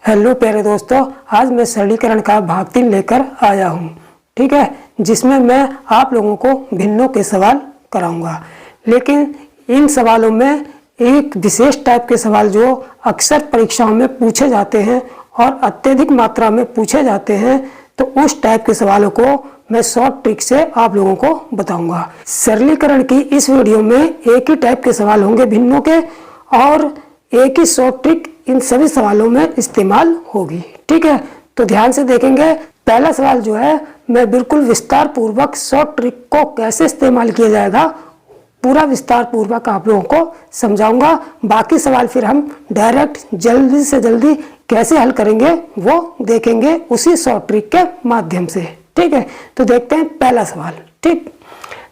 Hello प्यारे दोस्तों, आज मैं सरलीकरण का भाग 3 लेकर आया हूँ। ठीक है, जिसमें मैं आप लोगों को भिन्नों के सवाल कराऊंगा। लेकिन इन सवालों में एक विशेष टाइप के सवाल जो अक्सर परीक्षाओं में पूछे जाते हैं और अत्यधिक मात्रा में पूछे जाते हैं, तो उस टाइप के सवालों को मैं शॉर्ट ट्रिक से आप लोगों को बताऊंगा। सरलीकरण की इस वीडियो में एक ही टाइप के सवाल होंगे भिन्नों के, और एक ही शॉर्ट ट्रिक इन सभी सवालों में इस्तेमाल होगी। ठीक है, तो ध्यान से देखेंगे। पहला सवाल जो है, मैं बिल्कुल विस्तार पूर्वक शॉर्ट ट्रिक को कैसे इस्तेमाल किया जाएगा पूरा विस्तार पूर्वक आप लोगों को समझाऊंगा। बाकी सवाल फिर हम डायरेक्ट जल्दी से जल्दी कैसे हल करेंगे वो देखेंगे उसी शॉर्ट ट्रिक के माध्यम से। ठीक है, तो देखते हैं पहला सवाल। ठीक,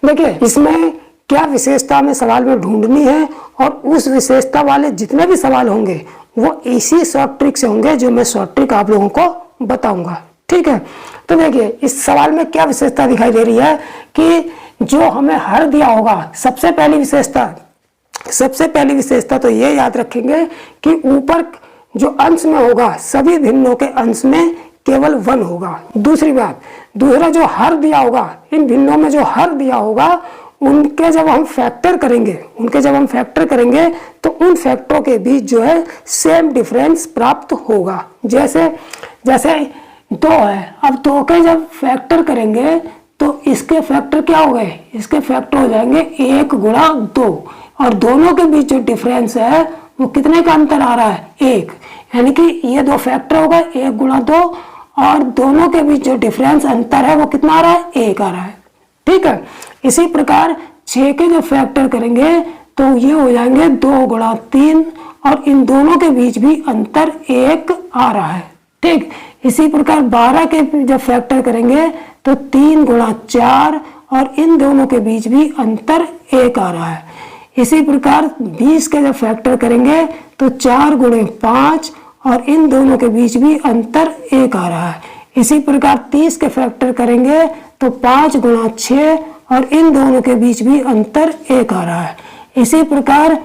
देखिए इसमें क्या विशेषता में सवाल में ढूंढनी है, और उस विशेषता वाले जितने भी सवाल होंगे वो इसी शॉर्ट ट्रिक से होंगे जो मैं शॉर्ट ट्रिक आप लोगों को बताऊंगा। ठीक है, तो देखिए इस सवाल में क्या विशेषता दिखाई दे रही है कि जो हमें हर दिया होगा, सबसे पहली विशेषता तो ये याद रखेंगे कि ऊपर जो अंश में होगा सभी भिन्नों के अंश में केवल 1 होगा। दूसरी बात, दूसरा जो हर दिया होगा, इन भिन्नों में जो हर दिया होगा उनके जब हम फैक्टर करेंगे तो उन फैक्टरों के बीच जो है सेम डिफरेंस प्राप्त होगा। जैसे 2 है, अब 2 के जब फैक्टर करेंगे तो इसके फैक्टर क्या हो गए, इसके फैक्टर हो जाएंगे 1 गुणा 2, और दोनों के बीच जो डिफरेंस है वो कितने का अंतर आ रहा है, 1। यानी कि ये 2 फैक्टर हो गए 1 गुणा 2, और दोनों के बीच जो डिफरेंस अंतर है वो कितना आ रहा है, 1 आ रहा है। ठीक है, इसी प्रकार 6 के जब फैक्टर करेंगे तो ये हो जाएंगे 2 गुणा 3, और इन दोनों के बीच भी अंतर 1 आ रहा है। ठीक, इसी प्रकार 12 के जब फैक्टर करेंगे तो 3 गुणा 4, और इन दोनों के बीच भी अंतर 1 आ रहा है। इसी प्रकार 20 के जब फैक्टर करेंगे तो 4 गुणे 5, और इन दोनों के बीच भी अंतर 1 आ रहा है। इसी प्रकार 30 के फैक्टर करेंगे तो 5 गुणा 6, और इन दोनों के बीच भी अंतर 1 आ रहा है। इसी प्रकार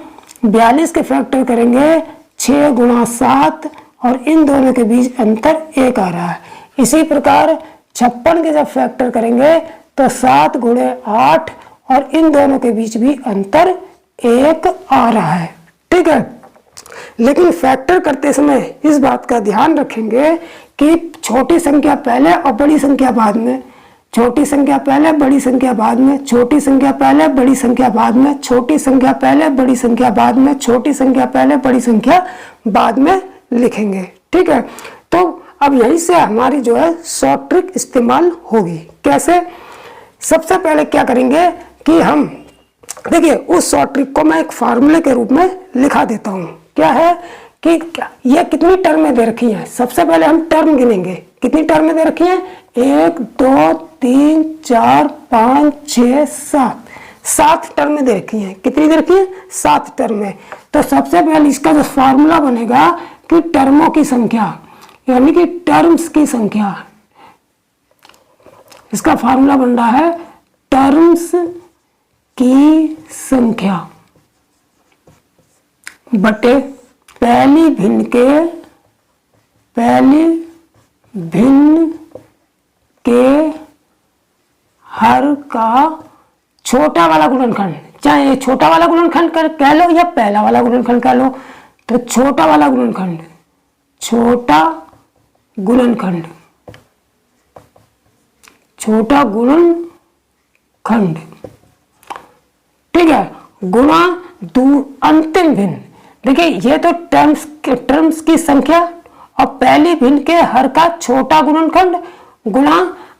42 के फैक्टर करेंगे 6 गुणा 7, और इन दोनों के बीच अंतर 1 आ रहा है। इसी प्रकार 56 के जब फैक्टर करेंगे तो 7 गुणे 8, और इन दोनों के बीच भी अंतर 1 आ रहा है। ठीक है, लेकिन फैक्टर करते समय इस बात का ध्यान रखेंगे कि छोटी संख्या पहले और बड़ी संख्या बाद में, छोटी संख्या पहले बड़ी संख्या बाद में, छोटी संख्या पहले बड़ी संख्या बाद में, छोटी संख्या पहले बड़ी संख्या बाद में, छोटी संख्या पहले बड़ी संख्या बाद में लिखेंगे। ठीक है, तो अब यहीं से हमारी जो है शॉर्ट ट्रिक इस्तेमाल होगी। कैसे? सबसे पहले क्या करेंगे कि हम देखिए उस शॉर्ट ट्रिक को मैं एक फार्मूले के रूप में लिखा देता हूँ। क्या है कि ये कितनी टर्में दे रखी हैं, सबसे पहले हम टर्म गिनेंगे। कितनी टर्में दे रखी हैं, 1 2 3 4 5 6 7 टर्में दे रखी हैं। कितनी दे रखी हैं, 7 टर्में। तो सबसे पहले इसका जो फार्मूला बनेगा कि टर्मों की संख्या, यानी कि टर्म्स की संख्या, इसका फार्मूला बन रहा है टर्म्स की संख्या बटे पहली भिन्न के हर का छोटा वाला गुणनखंड, चाहे ये छोटा वाला गुणनखंड कह लो या पहला वाला गुणनखंड कह लो। तो छोटा वाला गुणनखंड, छोटा गुणनखंड ठीक है, गुणा अंतिम भिन्न। देखिए ये तो टर्म्स की संख्या और पहली भिन्न के हर का छोटा गुणनखंड गुणा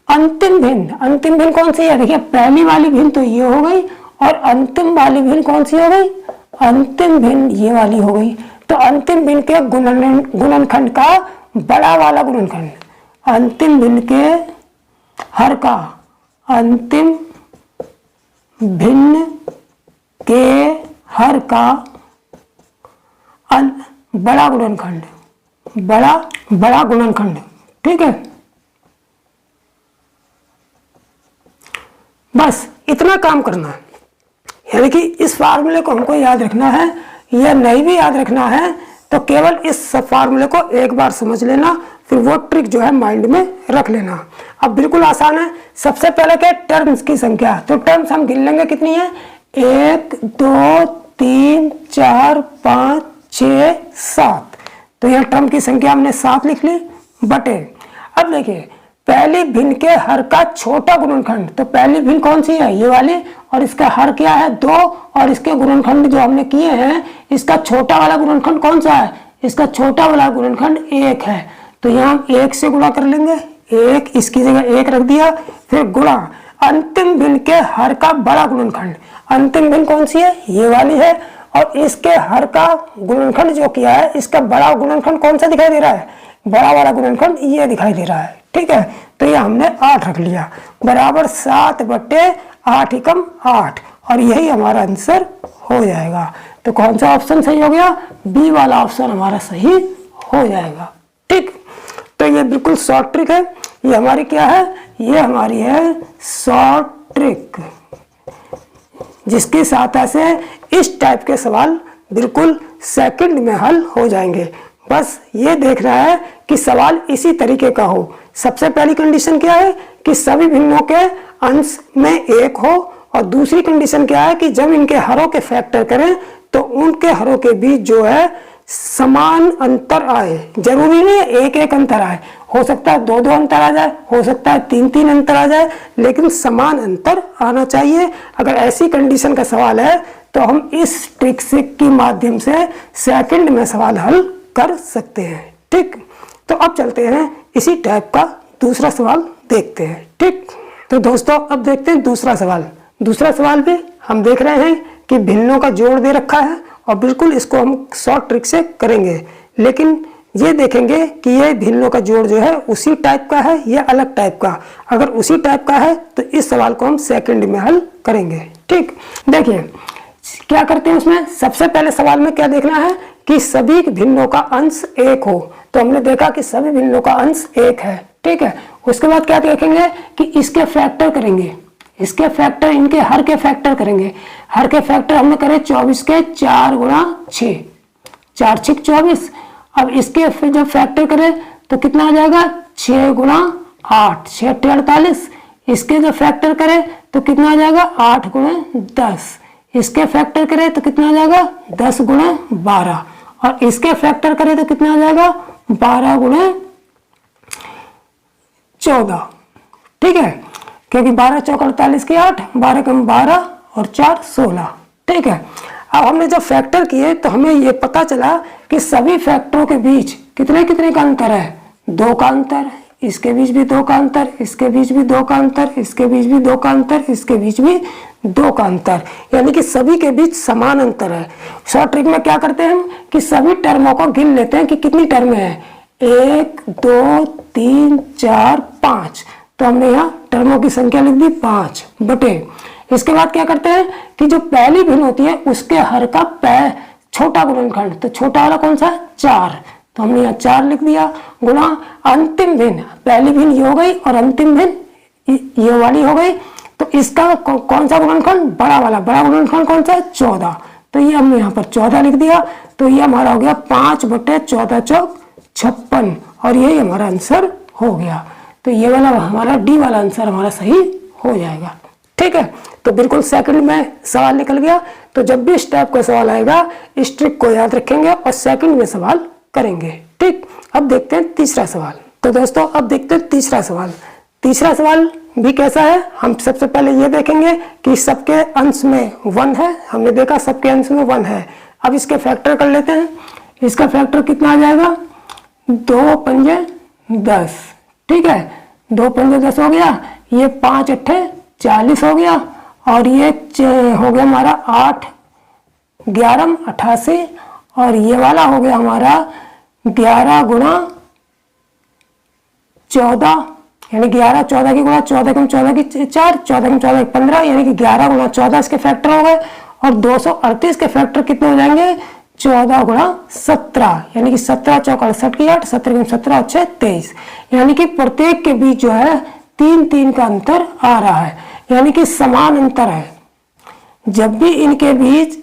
अंतिम भिन्न। अंतिम भिन्न कौन सी है, देखिए पहली वाली भिन्न तो ये हो गई, और अंतिम वाली भिन्न कौन सी हो गई, अंतिम भिन्न ये वाली हो गई। तो अंतिम भिन्न के गुणनखंड का बड़ा वाला गुणनखंड, अंतिम भिन्न के हर का अंतिम भिन्न के हर का बड़ा गुणनखंड, बड़ा गुणनखंड। ठीक है, बस इतना काम करना है। यानी कि इस फार्मूले को हमको याद रखना है, या नहीं भी याद रखना है तो केवल इस फार्मूले को एक बार समझ लेना, फिर वो ट्रिक जो है माइंड में रख लेना। अब बिल्कुल आसान है। सबसे पहले क्या, टर्म्स की संख्या। तो टर्म्स हम गिन लेंगे कितनी है, 1 2 3 4 5 6 7। तो यह टर्म की संख्या हमने 7 लिख ली बटे। अब देखिए पहली भिन्न के हर का छोटा गुणनखंड, तो पहली भिन्न कौन सी है, ये वाली, और इसका हर क्या है 2, और इसके गुणनखंड जो हमने किए हैं, इसका छोटा वाला गुणनखंड कौन सा है, इसका छोटा वाला गुणनखंड 1 है। तो यहाँ हम 1 से गुणा कर लेंगे, 1 इसकी जगह 1 रख दिया, फिर गुणा अंतिम भिन्न के हर का बड़ा गुणनखंड। अंतिम भिन्न कौन सी है, ये वाली है, और इसके हर का गुणनखंड जो किया है, इसका बड़ा गुणनखंड कौन सा दिखाई दे रहा है, बड़ा वाला गुणनखंड ये दिखाई दे रहा है। ठीक है, तो ये हमने 8 रख लिया, बराबर 7 बटे 8 एकम 8, और यही हमारा आंसर हो जाएगा। तो कौन सा ऑप्शन सही हो गया, बी वाला ऑप्शन हमारा सही हो जाएगा। ठीक, तो ये बिल्कुल शॉर्ट ट्रिक है। ये हमारी क्या है, ये हमारी है शॉर्ट ट्रिक, जिसकी सहायता से इस टाइप के सवाल बिल्कुल सेकंड में हल हो जाएंगे। बस ये देख रहा है कि सवाल इसी तरीके का हो। सबसे पहली कंडीशन क्या है कि सभी भिन्नों के अंश में 1 हो, और दूसरी कंडीशन क्या है कि जब इनके हरों के फैक्टर करें तो उनके हरों के बीच जो है समान अंतर आए। जरूरी नहीं है 1-1 अंतर आए, हो सकता है 2-2 अंतर आ जाए, हो सकता है 3-3 अंतर आ जाए, लेकिन समान अंतर आना चाहिए। अगर ऐसी कंडीशन का सवाल है तो हम इस ट्रिक से के माध्यम से सेकंड में सवाल हल कर सकते हैं। ठीक, तो अब चलते हैं इसी टाइप का दूसरा सवाल देखते हैं। ठीक, तो दोस्तों अब देखते हैं दूसरा सवाल। दूसरा सवाल भी हम देख रहे हैं कि भिन्नों का जोड़ दे रखा है, और बिल्कुल इसको हम शॉर्ट ट्रिक से करेंगे, लेकिन ये देखेंगे कि ये भिन्नों का जोड़ जो है उसी टाइप का है या अलग टाइप का। अगर उसी टाइप का है तो इस सवाल को हम सेकंड में हल करेंगे। ठीक, देखिए क्या करते हैं उसमें, सबसे पहले सवाल में क्या देखना है कि सभी भिन्नों का अंश 1 हो। तो हमने देखा कि सभी भिन्नों का अंश 1 है। ठीक है, उसके बाद क्या देखेंगे कि इसके फैक्टर करेंगे, इसके फैक्टर, इनके हर के फैक्टर करेंगे। हर के फैक्टर हमने करे 24 के 4 गुणा 6, 4 6 24। अब इसके फिर जब फैक्टर करें तो कितना आ जाएगा, 6 गुणा 8, 6 8 48। इसके जब फैक्टर करें तो कितना आ जाएगा, 8 गुणा 10। इसके फैक्टर करें तो कितना आ जाएगा, 10 गुणा 12। और इसके फैक्टर करें तो कितना आ जाएगा, 12 गुणा 14। ठीक है, क्योंकि 12 चौक 48 की 8, 12 कम 12 और 4 16। ठीक है, अब हमने जब फैक्टर किए तो हमें ये पता चला कि सभी फैक्टरों के बीच कितने कितने का अंतर है, 2 का अंतर, इसके बीच भी 2 का अंतर, इसके बीच भी 2 का अंतर, इसके बीच भी 2 का अंतर, इसके बीच भी 2 का अंतर, यानी कि सभी के बीच समान अंतर है। शॉर्ट ट्रिक में क्या करते हैं हम कि सभी टर्मों को गिन लेते हैं कि कितनी टर्में हैं, 1 2 3 4 5। तो हमने यहाँ टर्मों की संख्या लिख दी 5 बटे। इसके बाद क्या करते हैं कि जो पहली भिन्न होती है उसके हर का छोटा गुणनखंड, तो छोटा वाला कौन सा है, 4। तो हमने यहाँ 4 लिख दिया, गुणा अंतिम भिन्न, पहली भिन्न ये हो गई और अंतिम भिन्न ये वाली हो गई। तो इसका कौन सा गुणनखंड, बड़ा वाला, बड़ा गुणनखंड कौन सा है, 14। तो ये हमने यहाँ पर 14 लिख दिया। तो ये हमारा हो गया 5 बटे 14 चौक 56, और यही हमारा आंसर हो गया। तो ये वाला हमारा डी वाला आंसर हमारा सही हो जाएगा। ठीक है, तो बिल्कुल सेकंड में सवाल निकल गया। तो जब भी इस टाइप का सवाल आएगा इस ट्रिक को याद रखेंगे और सेकंड में सवाल करेंगे। ठीक, अब देखते हैं तीसरा सवाल। तो दोस्तों अब देखते हैं तीसरा सवाल। तीसरा सवाल भी कैसा है, हम सबसे पहले ये देखेंगे कि सबके अंश में 1 है। हमने देखा सबके अंश में 1 है। अब इसके फैक्टर कर लेते हैं। इसका फैक्टर कितना आ जाएगा, 2 पंजे 10। ठीक है, 2 पंजे 10 हो गया, ये 5 अट्ठे 40 हो गया, और ये हो गया हमारा 8 11 88, और ये वाला हो गया हमारा 11 गुणा 14, यानी 11 14 की गुणा 14 कम 14 की 4, 14 कम 14 की 15, यानी कि 11 गुणा 14 इसके फैक्टर हो गए। और 238 के फैक्टर कितने हो जाएंगे, 14 गुणा 17, यानी कि 17 चौक 68 की 8, 17 कम 17 और 6 23, यानी कि प्रत्येक के बीच जो है 3-3 का अंतर आ रहा है, यानी कि समान अंतर है। जब भी इनके बीच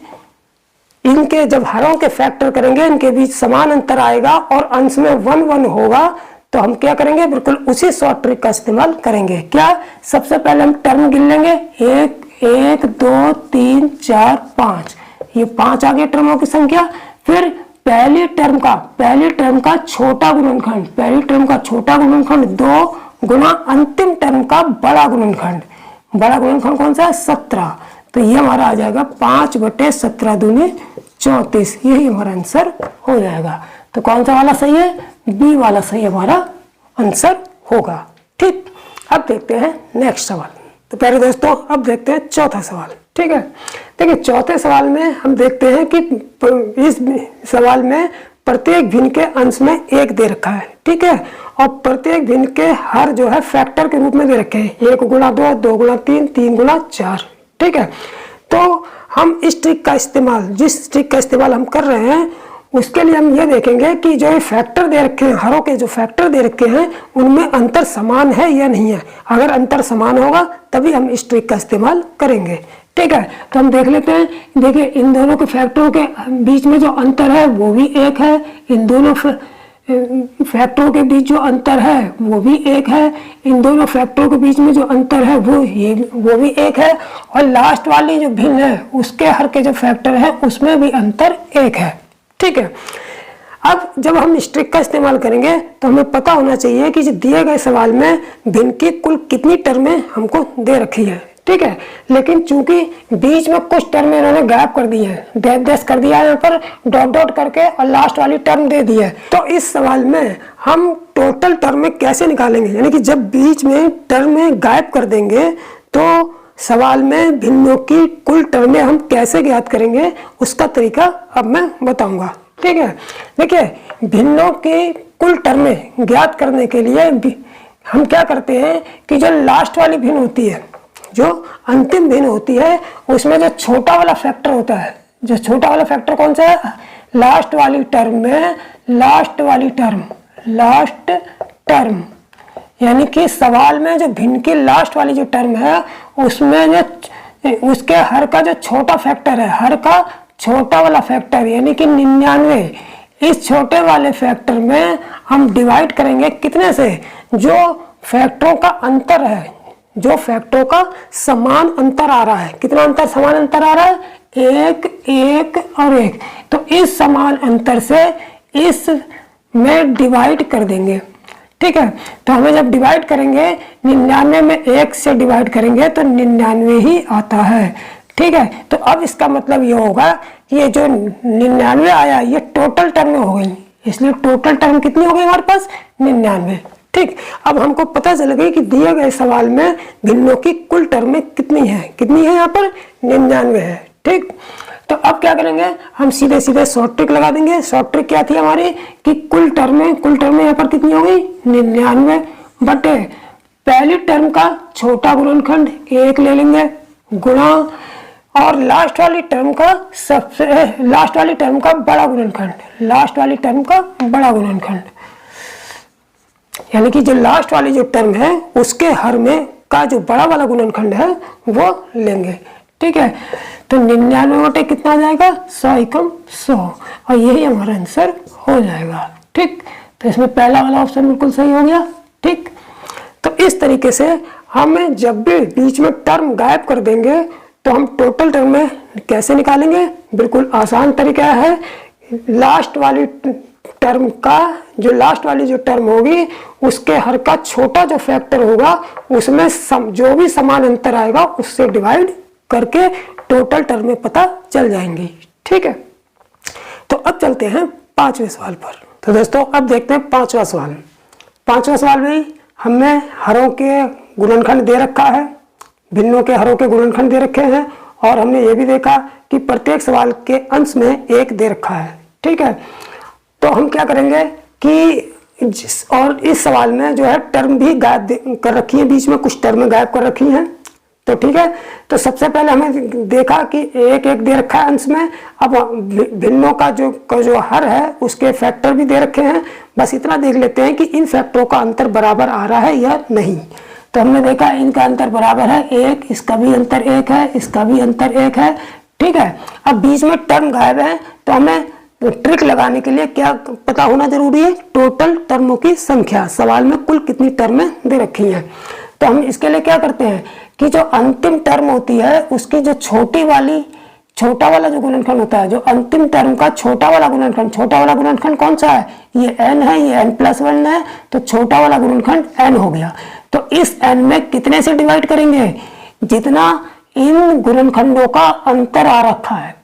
इनके जब हरों के फैक्टर करेंगे इनके बीच समान अंतर आएगा और अंश में 1 1 होगा, तो हम क्या करेंगे, बिल्कुल उसी शॉर्ट ट्रिक का इस्तेमाल करेंगे। क्या, सबसे पहले हम टर्म गिन लेंगे, 1 1 2 3 4 5, ये 5 आ गए टर्मों की संख्या। फिर पहली टर्म का छोटा गुणनखंड, पहली टर्म का छोटा गुणनखंड 2 गुना अंतिम टर्म का बड़ा गुणनखंड, बड़ा गुणनखंड कौन सा है, 17। तो ये हमारा आ जाएगा 5/17 दूनी 34, यही हमारा आंसर हो जाएगा। तो कौन सा वाला सही है, बी वाला सही हमारा आंसर होगा। ठीक, अब देखते हैं नेक्स्ट सवाल। तो पहले दोस्तों अब देखते हैं चौथा सवाल। ठीक है, देखिए चौथे सवाल में हम देखते हैं कि इस सवाल में प्रत्येक भिन्न के अंश में 1 दे रखा है। ठीक है, और प्रत्येक भिन्न के हर जो है फैक्टर के रूप में दे रखे हैं, 1 गुणा 2, 2 गुणा 3, 3 गुणा 4। ठीक है, तो हम इस ट्रिक का इस्तेमाल, जिस ट्रिक का इस्तेमाल हम कर रहे हैं उसके लिए हम ये देखेंगे कि जो ये फैक्टर दे रखे हैं, हरों के जो फैक्टर दे रखे हैं उनमें अंतर समान है या नहीं है। अगर अंतर समान होगा तभी हम इस ट्रिक का इस्तेमाल करेंगे। ठीक है, तो हम देख लेते हैं। देखिए इन दोनों के फैक्टरों के बीच में जो अंतर है वो भी 1 है, इन दोनों फैक्टरों के बीच जो अंतर है वो भी 1 है, इन दोनों फैक्टरों के बीच में जो अंतर है वो भी 1 है, और लास्ट वाली जो भिन्न है उसके हर के जो फैक्टर है उसमें भी अंतर 1 है। ठीक है, अब जब हम इस ट्रिक का इस्तेमाल करेंगे तो हमें पता होना चाहिए कि दिए गए सवाल में भिन्न की कुल कितनी टर्में हमको दे रखी है। ठीक है, लेकिन चूंकि बीच में कुछ टर्म इन्होंने गायब कर दी है, डैश कर दिया है यहाँ पर डॉट डॉट करके, और लास्ट वाली टर्म दे दी है, तो इस सवाल में हम टोटल टर्म कैसे निकालेंगे, यानी कि जब बीच में टर्म गायब कर देंगे तो सवाल में भिन्नों की कुल टर्में हम कैसे ज्ञात करेंगे उसका तरीका अब मैं बताऊंगा। ठीक है, देखिए भिन्नों की कुल टर्में ज्ञात करने के लिए हम क्या करते हैं कि जो लास्ट वाली भिन्न होती है, जो अंतिम भिन्न होती है, उसमें जो छोटा वाला फैक्टर होता है, जो छोटा वाला फैक्टर कौन सा है, लास्ट वाली टर्म में लास्ट टर्म, यानी कि सवाल में जो भिन्न की लास्ट वाली जो टर्म है उसमें जो उसके हर का जो छोटा फैक्टर है, हर का छोटा वाला फैक्टर यानी कि 99, इस छोटे वाले फैक्टर में हम डिवाइड करेंगे कितने से, जो फैक्टरों का अंतर है, जो फैक्टरों का समान अंतर आ रहा है। कितना अंतर, समान अंतर आ रहा है, 1 1 और 1, तो इस समान अंतर से इस में डिवाइड कर देंगे। ठीक है, तो हमें जब डिवाइड करेंगे 99 में 1 से डिवाइड करेंगे तो 99 ही आता है। ठीक है, तो अब इसका मतलब ये होगा कि ये जो 99 आया ये टोटल टर्म हो गई, इसलिए टोटल टर्म कितनी हो गई हमारे पास, 99। ठीक, अब हमको पता चल गई कि दिए गए सवाल में भिन्नों की कुल टर्में कितनी है यहाँ पर 99 है। ठीक, तो अब क्या करेंगे, हम सीधे सीधे शॉर्ट ट्रिक लगा देंगे। शॉर्ट ट्रिक क्या थी हमारी कि कुल टर्में यहाँ पर कितनी हो गई, 99 बटे पहली टर्म का छोटा गुणनखंड 1 ले लेंगे, गुणा और लास्ट वाली टर्म का बड़ा गुणनखंड, यानी कि जो लास्ट वाली जो टर्म है उसके हर में का जो बड़ा वाला गुणनखंड है वो लेंगे। ठीक है, तो 99 बटे कितना आ जाएगा, 100 एकम 100, और यही हमारा आंसर हो जाएगा। ठीक, तो इसमें पहला वाला ऑप्शन बिल्कुल सही हो गया। ठीक, तो इस तरीके से हमें जब भी बीच में टर्म गायब कर देंगे तो हम टोटल टर्म में कैसे निकालेंगे, बिल्कुल आसान तरीका है। लास्ट वाली जो टर्म होगी उसके हर का छोटा जो फैक्टर होगा उसमें जो भी समान अंतर आएगा उससे डिवाइड करके टोटल टर्म में पता चल जाएंगी। ठीक है, तो अब चलते हैं 5वें सवाल पर। तो दोस्तों अब देखते हैं 5वां सवाल। 5वां सवाल में हमें हरों के गुणनखंड दे रखा है, भिन्नों के हरों के गुणनखंड दे रखे हैं, और हमने ये भी देखा कि प्रत्येक सवाल के अंश में 1 दे रखा है। ठीक है, तो हम क्या करेंगे कि और इस सवाल में जो है टर्म भी गायब कर रखी है, बीच में कुछ टर्म गायब कर रखी हैं। तो ठीक है, तो सबसे पहले हमें देखा कि 1 1 दे रखा है अंश में। अब भिन्नों का जो हर है उसके फैक्टर भी दे रखे हैं। बस इतना देख लेते हैं कि इन फैक्टरों का अंतर बराबर आ रहा है या नहीं। तो हमने देखा इनका अंतर बराबर है 1, इसका भी अंतर 1 है, इसका भी अंतर 1 है। ठीक है। अब बीच में टर्म गायब है तो हमें ट्रिक लगाने के लिए क्या पता होना जरूरी है, टोटल टर्मों की संख्या, सवाल में कुल कितनी टर्में दे रखी हैं। तो हम इसके लिए क्या करते हैं कि जो अंतिम टर्म होती है उसकी जो छोटा वाला जो गुणनखंड होता है, जो अंतिम टर्म का छोटा वाला गुणनखंड कौन सा है, ये n है, ये n+1 है, तो छोटा वाला गुणनखंड n हो गया। तो इस n में कितने से डिवाइड करेंगे, जितना इन गुणनखंडों का अंतर आ रखा है।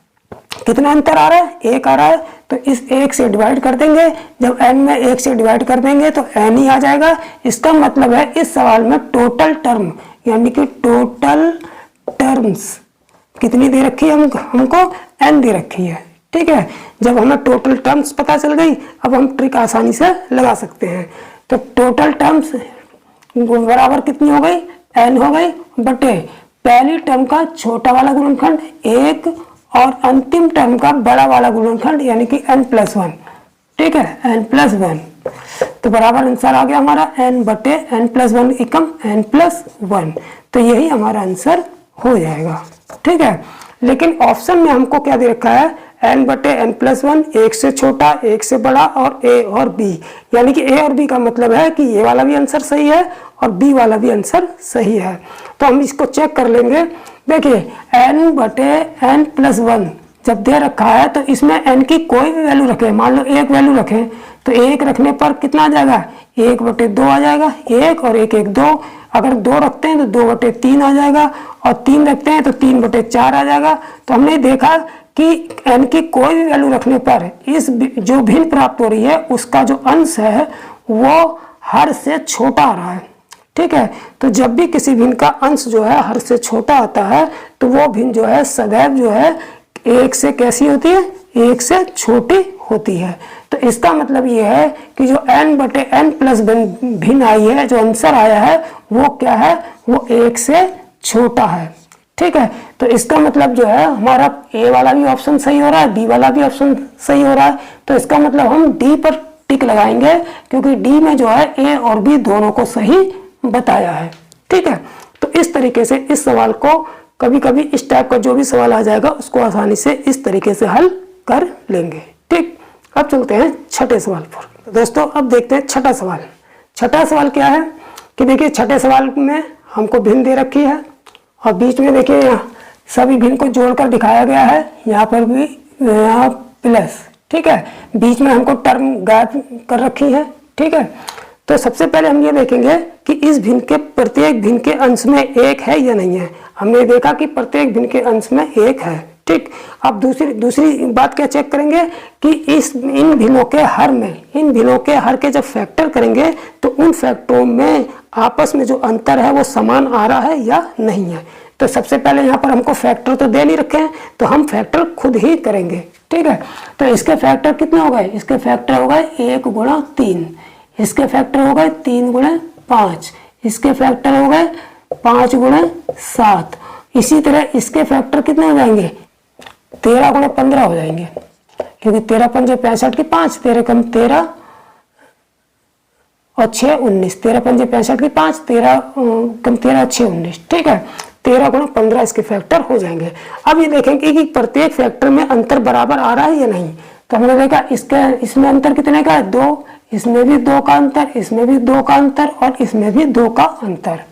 कितना अंतर आ रहा है, 1 आ रहा है, तो इस 1 से डिवाइड कर देंगे। जब n में 1 से डिवाइड कर देंगे तो n ही आ जाएगा। इसका मतलब है इस सवाल में टोटल टर्म यानी कि टोटल टर्म्स कितनी दे रखी है, हमको n दे रखी है। ठीक है, जब हमें टोटल टर्म्स पता चल गई, अब हम ट्रिक आसानी से लगा सकते हैं। तो टोटल टर्म्स बराबर कितनी हो गई, n हो गई बटे पहली टर्म का छोटा वाला गुणनखंड 1 और अंतिम टर्म का बड़ा वाला गुणनखंड यानी कि n+1। ठीक है, n+1, तो बराबर आंसर आ गया हमारा n बटे n+1 एकम n+1। तो यही हमारा आंसर हो जाएगा। ठीक है, लेकिन ऑप्शन में हमको क्या दे रखा है, n बटे n+1, 1 से छोटा 1 से बड़ा और a और b, यानी कि a और b का मतलब है कि ये वाला भी आंसर सही है और b वाला भी आंसर सही है। तो हम इसको चेक कर लेंगे। देखिए n बटे n+1 जब दे रखा है तो इसमें n की कोई भी वैल्यू रखें, मान लो 1 वैल्यू रखें तो 1 रखने पर कितना आ जाएगा, 1 बटे 2 आ जाएगा, 1 और 1 1 2, अगर 2 रखते हैं तो 2 बटे 3 आ जाएगा और 3 रखते हैं तो 3 बटे 4 आ जाएगा। तो हमने देखा कि n की कोई भी वैल्यू रखने पर इस जो भिन्न प्राप्त हो रही है उसका जो अंश है वो हर से छोटा आ रहा है। ठीक है, तो जब भी किसी भिन्न का अंश जो है हर से छोटा आता है तो वो भिन्न जो है सदैव जो है 1 से कैसी होती है, 1 से छोटी होती है। तो इसका मतलब ये है कि जो n बटे n+1 भिन्न आई है, जो आंसर आया है वो क्या है, वो 1 से छोटा है। ठीक है, तो इसका मतलब जो है हमारा ए वाला भी ऑप्शन सही हो रहा है, बी वाला भी ऑप्शन सही हो रहा है। तो इसका मतलब हम डी पर टिक लगाएंगे क्योंकि डी में जो है ए और बी दोनों को सही बताया है। ठीक है, तो इस तरीके से इस सवाल को कभी कभी इस टाइप का जो भी सवाल आ जाएगा उसको आसानी से इस तरीके से हल कर लेंगे। ठीक, अब चलते हैं छठे सवाल पर। तो दोस्तों अब देखते हैं छठा सवाल। छठा सवाल क्या है कि देखिए छठे सवाल में हमको भिन्न दे रखी है और बीच में देखिए यहाँ सभी भिन्न को जोड़कर दिखाया गया है, यहाँ पर भी यहाँ प्लस। ठीक है, बीच में हमको टर्म गायब कर रखी है। ठीक है, तो सबसे पहले हम ये देखेंगे कि इस भिन्न के प्रत्येक भिन्न के अंश में 1 है या नहीं है। हमने देखा कि प्रत्येक भिन्न के अंश में 1 है। ठीक, अब दूसरी बात क्या चेक करेंगे कि इन भिन्नों के हर में, इन भिन्नों के हर के जब फैक्टर करेंगे तो उन फैक्टरों में आपस में जो अंतर है वो समान आ रहा है या नहीं है। तो सबसे पहले यहाँ पर हमको फैक्टर तो दे नहीं रखे हैं तो हम फैक्टर खुद ही करेंगे। ठीक है, तो इसके फैक्टर कितने हो गए, इसके फैक्टर हो गए 1 गुणा 3, इसके फैक्टर हो गए 3 गुणा 5, इसके फैक्टर हो गए 5 गुणा 7। इसी तरह इसके फैक्टर कितने हो जाएंगे, 13 गुणा 15 हो जाएंगे क्योंकि 13 पंजे 65 की 5, 13 कम 13 और 6 19, 13 पंजे 65 की 5, 13 कम 13 6 19। ठीक है, 13 गुणा 15 इसके फैक्टर हो जाएंगे। अब ये देखेंगे कि प्रत्येक फैक्टर में अंतर बराबर आ रहा है या नहीं। तो हमने देखा इसमें अंतर कितने का है, 2, इसमें भी 2 का अंतर, इसमें भी 2 का अंतर और इसमें भी 2 का अंतर।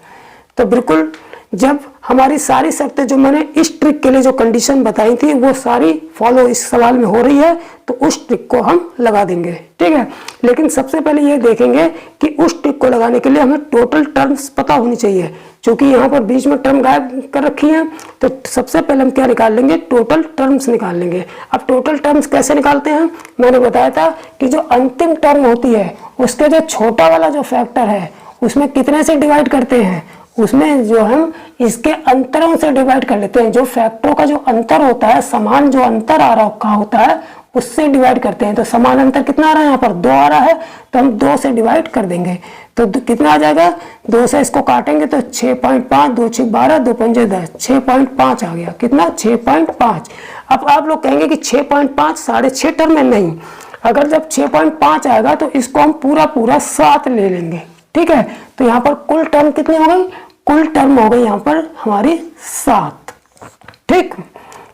तो बिल्कुल जब हमारी सारी शर्तें जो मैंने इस ट्रिक के लिए जो कंडीशन बताई थी वो सारी फॉलो इस सवाल में हो रही है तो उस ट्रिक को हम लगा देंगे। ठीक है, लेकिन सबसे पहले ये देखेंगे कि उस ट्रिक को लगाने के लिए हमें टोटल टर्म्स पता होनी चाहिए। क्योंकि यहाँ पर बीच में टर्म गायब कर रखी है तो सबसे पहले हम क्या निकाल लेंगे, टोटल टर्म्स निकाल लेंगे। अब टोटल टर्म्स कैसे निकालते हैं, मैंने बताया था कि जो अंतिम टर्म होती है उसके जो छोटा वाला जो फैक्टर है उसमें कितने से डिवाइड करते हैं, उसमें जो हम इसके अंतरों से डिवाइड कर लेते हैं। जो फैक्टरों का जो अंतर होता है, समान जो अंतर आ रहा होता है उससे डिवाइड करते हैं। तो समान अंतर कितना आ रहा है, यहाँ पर 2 आ रहा है तो हम 2 से डिवाइड कर देंगे तो कितना आ जाएगा, 2 से इसको काटेंगे तो 6.5, 2 6 12, 2 पंजे 10, 6.5 आ गया। कितना, 6.5। अब आप लोग कहेंगे कि 6.5 6.5 टर्म में नहीं, अगर जब 6.5 आएगा तो इसको हम पूरा 7 ले लेंगे। ठीक है, तो यहाँ पर कुल टर्म कितनी हो गई, कुल टर्म हो गई यहाँ पर हमारी 7। ठीक,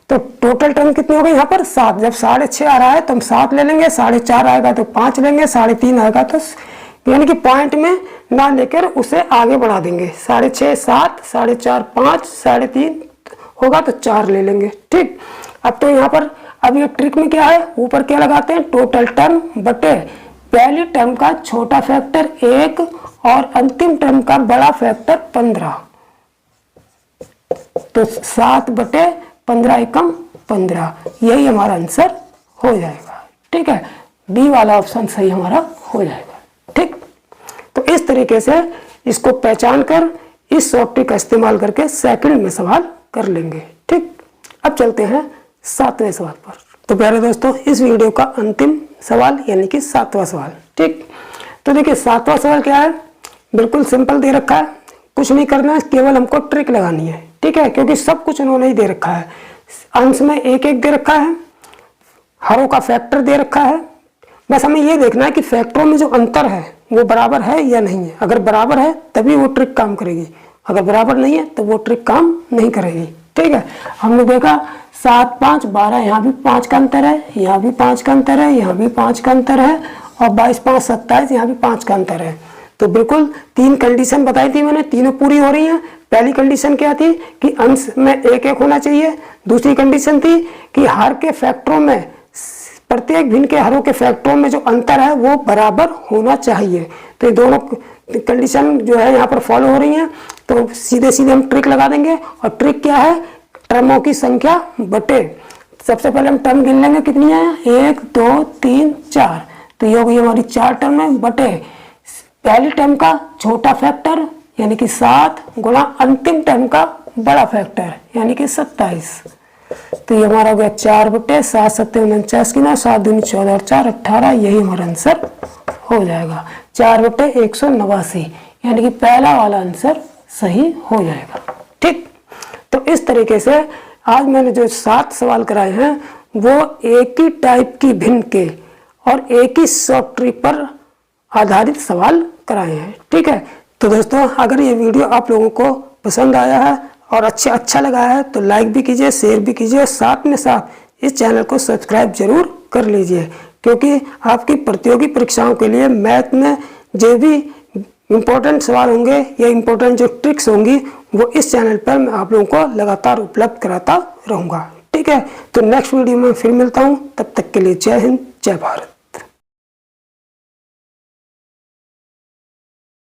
तो टोटल टर्म कितनी हो गई यहाँ पर 7। जब 6.5 आ रहा है तो हम 7 ले लेंगे, 4.5 आएगा तो 5 लेंगे, 3.5 आएगा तो यानी कि पॉइंट में ना लेकर उसे आगे बढ़ा देंगे। 6.5 7, 4.5 5, 3.5 होगा तो 4 ले लेंगे। ठीक, अब तो यहाँ पर अब ये ट्रिक में क्या है, ऊपर क्या लगाते हैं, टोटल टर्म बटे पहली टर्म का छोटा फैक्टर 1 और अंतिम टर्म का बड़ा फैक्टर 15। तो 7/15 एकम 15, यही हमारा आंसर हो जाएगा। ठीक है, बी वाला ऑप्शन सही हमारा हो जाएगा। ठीक, तो इस तरीके से इसको पहचान कर इस शॉर्ट ट्रिक का इस्तेमाल करके सेकंड में सवाल कर लेंगे। ठीक, अब चलते हैं 7वें सवाल पर। तो प्यारे दोस्तों, इस वीडियो का अंतिम सवाल यानी कि 7वां सवाल। ठीक, तो देखिए 7वां सवाल क्या है, बिल्कुल सिंपल दे रखा है, कुछ नहीं करना है, केवल हमको ट्रिक लगानी है। ठीक है, क्योंकि सब कुछ उन्होंने ही दे रखा है। अंश में 1 दे रखा है, हरों का फैक्टर दे रखा है, बस हमें ये देखना है कि फैक्टरों में जो अंतर है वो बराबर है या नहीं है। अगर बराबर है तभी वो ट्रिक काम करेगी, अगर बराबर नहीं है तो वो ट्रिक काम नहीं करेगी। ठीक है, हमने देखा 7 5 12, यहाँ भी 5 का अंतर है, यहाँ भी 5 का अंतर है, यहाँ भी 5 का अंतर है, और 22 5 27, यहाँ भी 5 का अंतर है। तो बिल्कुल 3 कंडीशन बताई थी मैंने, तीनों पूरी हो रही हैं। पहली कंडीशन क्या थी कि अंश में 1 होना चाहिए। दूसरी कंडीशन थी कि हर के फैक्टरों में, प्रत्येक भिन्न के हरों के फैक्टरों में जो अंतर है वो बराबर होना चाहिए। तो ये दोनों कंडीशन जो है यहाँ पर फॉलो हो रही हैं। तो सीधे सीधे हम ट्रिक लगा देंगे, और ट्रिक क्या है, टर्मों की संख्या बटे, सबसे पहले हम टर्म गिन लेंगे कितनी है, 1 2 3 4, तो ये होगी हमारी 4 टर्म है, बटे पहली टर्म का छोटा फैक्टर यानी कि 7 गुणा अंतिम टर्म का बड़ा फैक्टर यानी कि 27। तो ये हमारा हो गया 4/7 7 49 की ना, 7 दूनी 14 और 4 18, यही हमारा आंसर हो जाएगा। 4/189 यानी कि पहला वाला आंसर सही हो जाएगा। ठीक, तो इस तरीके से आज मैंने जो 7 सवाल कराए हैं वो एक ही टाइप की भिन्न के और एक ही शॉर्ट ट्रिक पर आधारित सवाल कराए हैं। ठीक है, तो दोस्तों अगर ये वीडियो आप लोगों को पसंद आया है और अच्छा लगा है तो लाइक भी कीजिए, शेयर भी कीजिए, और साथ में साथ इस चैनल को सब्सक्राइब जरूर कर लीजिए, क्योंकि आपकी प्रतियोगी परीक्षाओं के लिए मैथ में जो भी इम्पोर्टेंट सवाल होंगे या इम्पोर्टेंट जो ट्रिक्स होंगी वो इस चैनल पर मैं आप लोगों को लगातार उपलब्ध कराता रहूँगा। ठीक है, तो नेक्स्ट वीडियो में फिर मिलता हूँ, तब तक के लिए जय हिंद जय भारत।